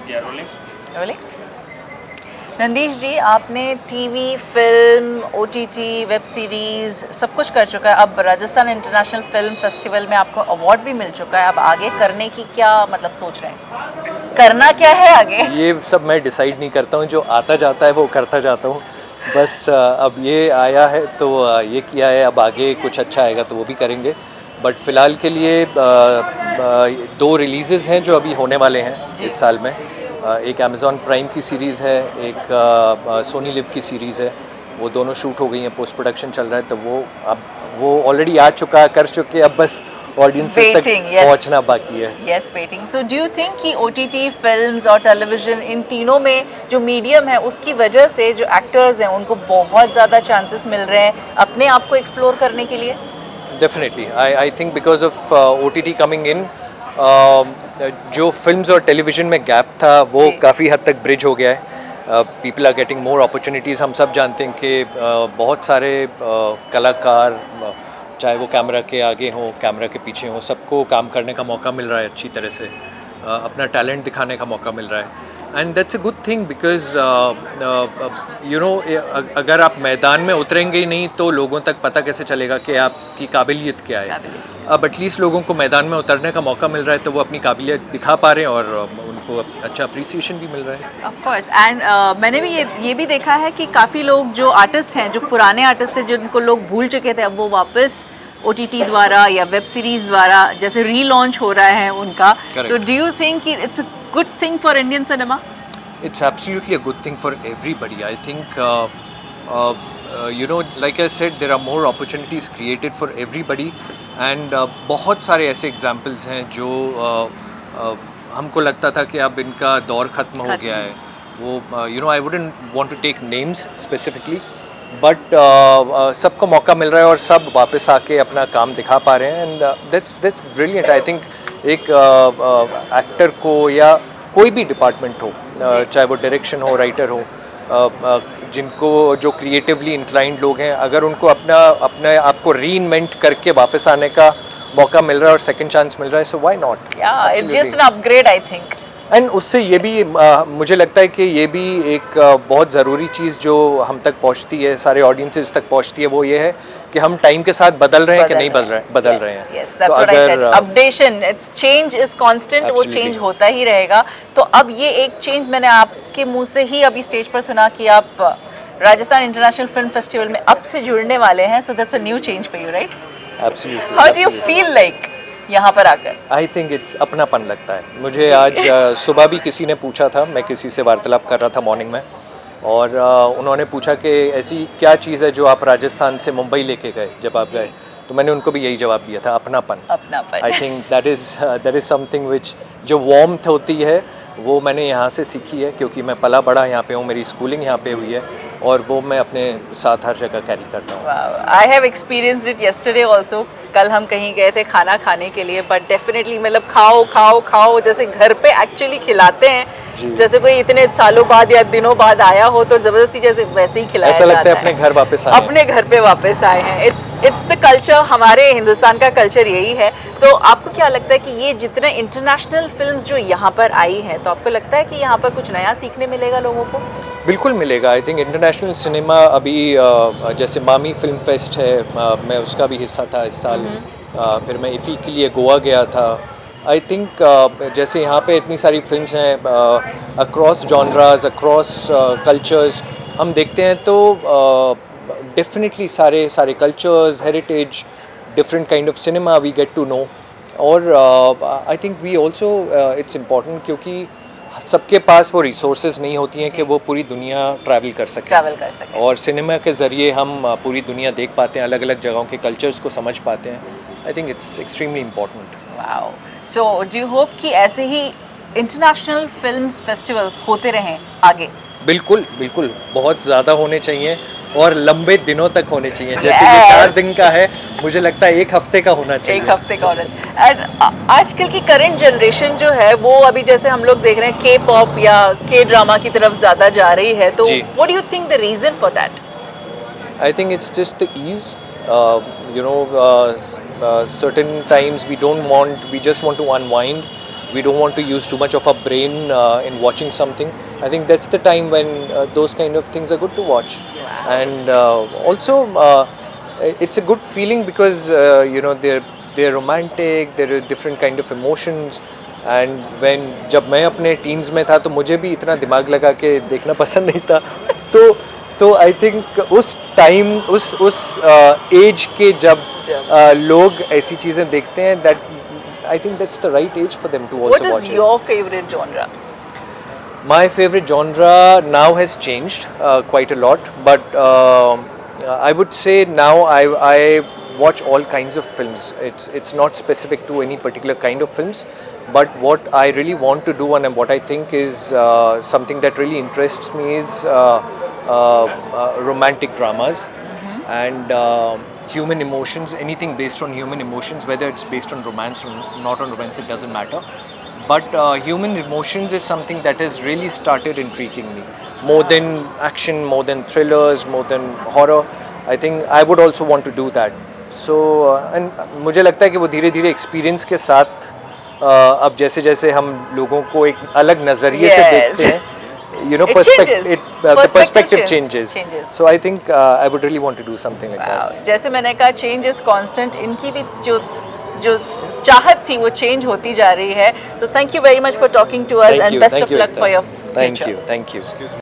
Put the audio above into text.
Yeah, rolling. बोले नंदीश जी, आपने TV, film, OTT, web series सब कुछ कर चुका है। अब राजस्थान इंटरनेशनल फिल्म फेस्टिवल में आपको अवार्ड भी मिल चुका है। अब आगे करने की क्या मतलब सोच रहे हैं, करना क्या है आगे? ये सब मैं डिसाइड नहीं करता हूँ, जो आता जाता है वो करता जाता हूँ। बस अब ये आया है तो ये किया है, अब आगे कुछ अच्छा आएगा तो वो भी करेंगे। बट फ़िलहाल के लिए 2 रिलीज़ेस हैं जो अभी होने वाले हैं इस साल में। एक अमेज़ॉन प्राइम की सीरीज़ है, एक सोनी लिव की सीरीज़ है। वो दोनों शूट हो गई हैं, पोस्ट प्रोडक्शन चल रहा है, तो वो ऑलरेडी आ चुका, कर चुके, अब बस ऑडियंसेस तक पहुंचना बाकी है। Yes, waiting. So do you think कि ओटीटी, फिल्म्स और टेलीविज़न, इन तीनों में जो मीडियम है उसकी वजह से जो एक्टर्स हैं उनको बहुत ज़्यादा चांसेस मिल रहे हैं अपने आप को एक्सप्लोर करने के लिए? Definitely I think because of OTT coming in, जो फिल्म्स और टेलीविज़न में गैप था वो काफ़ी हद तक ब्रिज हो गया है। People are getting more opportunities. हम सब जानते हैं कि बहुत सारे कलाकार, चाहे वो कैमरा के आगे हों, कैमरा के पीछे हों, सबको काम करने का मौका मिल रहा है अच्छी तरह से, अपना टैलेंट दिखाने का मौका मिल रहा है। And that's a good thing because you know, अगर आप मैदान में उतरेंगे ही नहीं तो लोगों तक पता कैसे चलेगा कि आपकी काबिलियत क्या है। अब एटलीस्ट लोगों को मैदान में उतरने का मौका मिल रहा है तो वो अपनी काबिलियत दिखा पा रहे हैं और उनको अच्छा अप्रिसिएशन भी मिल रहा है। Of course. एंड मैंने भी ये भी देखा है कि काफ़ी लोग जो आर्टिस्ट हैं, जो पुराने आर्टिस्ट थे जिनको लोग भूल चुके थे, अब वो वापस ओटीटी द्वारा या वेब सीरीज द्वारा जैसे रीलॉन्च हो रहा है उनका। तो do you think it's a good thing for Indian cinema? It's absolutely a good thing for everybody. I think, you know, like I said, there are more opportunities created for everybody. And बहुत सारे ऐसे examples हैं जो हमको लगता था कि अब इनका दौर ख़त्म हो गया है। वो you know, I wouldn't want to take names specifically, but सबको मौका मिल रहा है और सब वापस आके अपना काम दिखा पा रहे हैं। And that's brilliant. I think एक एक्टर को या कोई भी डिपार्टमेंट हो, चाहे वो डायरेक्शन हो, राइटर हो, जिनको जो क्रिएटिवली इंक्लाइंड लोग हैं, अगर उनको अपने आप को रीइन्वेंट करके वापस आने का मौका मिल रहा है और सेकंड चांस मिल रहा है, सो व्हाई नॉट? या it's just an upgrade, I think. And उससे ये भी मुझे लगता है कि ये भी एक बहुत ज़रूरी चीज़ जो हम तक पहुंचती है, सारे ऑडियंसेस तक पहुंचती है, वो ये है कि हम टाइम के साथ बदल रहे हैं कि नहीं बदल रहे हैं। Yes, that's what I said. Updation, it's change is constant, वो चेंज होता ही रहेगा। तो अब ये एक चेंज मैंने आपके मुंह से ही अभी स्टेज पर सुना कि आप राजस्थान इंटरनेशनल फिल्म फेस्टिवल में अब से जुड़ने वाले हैं। So that's a new change for you, right? Absolutely. How do you feel like यहाँ पर आकर? आई थिंक इट्स अपनापन लगता है मुझे। आज सुबह भी किसी ने पूछा था, मैं किसी से वार्तालाप कर रहा था मॉर्निंग में, और उन्होंने पूछा कि ऐसी क्या चीज़ है जो आप राजस्थान से मुंबई लेके गए जब आप गए, तो मैंने उनको भी यही जवाब दिया था, अपनापन। I think that is something which, जो वार्मथ होती है वो मैंने यहाँ से सीखी है, क्योंकि मैं पला बड़ा यहाँ पे हूँ, मेरी स्कूलिंग यहाँ पे हुई है, और वो मैं अपने साथ हर जगह कैरी करता हूँ। I have experienced it yesterday also. कल हम कहीं गए थे खाना खाने के लिए, बट डेफिनेटली मतलब खाओ खाओ खाओ, जैसे घर पे एक्चुअली खिलाते हैं, जैसे कोई इतने सालों बाद या दिनों बाद आया हो तो जबरदस्ती जैसे वैसे ही खिलाया जाता है। ऐसा लगता है अपने घर वापस आए, अपने घर पे वापस आए हैं। इट्स द कल्चर, हमारे हिंदुस्तान का कल्चर यही है। तो आपको क्या लगता है कि ये जितने इंटरनेशनल फिल्म्स जो यहाँ पर आई हैं, तो आपको लगता है कि यहाँ पर कुछ नया सीखने मिलेगा लोगों को? बिल्कुल मिलेगा। आई थिंक इंटरनेशनल सिनेमा अभी जैसे मामी फिल्म फेस्ट है, मैं उसका भी हिस्सा था इस साल। फिर मैं इफ़ी के लिए गोवा गया था। आई थिंक जैसे यहाँ पे इतनी सारी फिल्म्स हैं अक्रॉस जॉनराज, अक्रॉस कल्चर्स, हम देखते हैं तो डेफिनेटली सारे cultures, heritage, different kind of cinema we get to know. और I think we also, it's important, क्योंकि सबके पास वो रिसोर्सेज नहीं होती हैं कि वो पूरी दुनिया ट्रैवल कर सकें। और सिनेमा के ज़रिए हम पूरी दुनिया देख पाते हैं, अलग अलग जगहों के कल्चर्स को समझ पाते हैं। I think it's extremely important. Wow. So do you hope कि ऐसे ही इंटरनेशनल फिल्म्स फेस्टिवल्स होते रहें आगे? बिल्कुल बिल्कुल, बहुत ज़्यादा होने चाहिए और लंबे दिनों तक होने चाहिए। जैसे ये 4 दिन का है, मुझे लगता है 1 हफ्ते का होना चाहिए। 1 हफ्ते का होना चाहिए। एंड आजकल की करंट जनरेशन जो है वो अभी जैसे हम लोग देख रहे हैं के पॉप या के ड्रामा की तरफ ज़्यादा जा रही है, तो what do you think the reason for that? I think it's just the ease, you know, certain times we just want to unwind, we don't want to use too much of our brain in watching something. I think that's the time when those kind of things are good to watch. And also it's a good feeling because you know they're romantic, there are different kind of emotions. And when जब मैं अपने teens में था तो मुझे भी इतना दिमाग लगा के देखना पसंद नहीं था. तो आई थिंक उस टाइम उस एज के जब लोग ऐसी चीज़ें देखते हैं, that I think that's the right age for them to What also is watch it. your favorite genre? My favorite genre now has changed quite a lot, but I would say now I watch all kinds of films. It's not specific to any particular kind of films, but what I really want to do and what I think is something that really interests me is romantic dramas and human emotions. Anything based on human emotions, whether it's based on romance or not on romance, it doesn't matter. But human emotions is something that has really started intriguing me. More than action, more than thrillers, more than horror. I think I would also want to do that. So, and मुझे लगता है कि वो धीरे धीरे experience के साथ अब जैसे जैसे हम लोगों को एक अलग नज़रिए से देखते हैं, you know, the perspective changes. So I think I would really want to do something like that. जैसे मैंने कहा change is constant, इनकी भी जो चाहत थी वो change होती जा रही है. So thank you very much for talking to us and best of luck for your future. Thank you.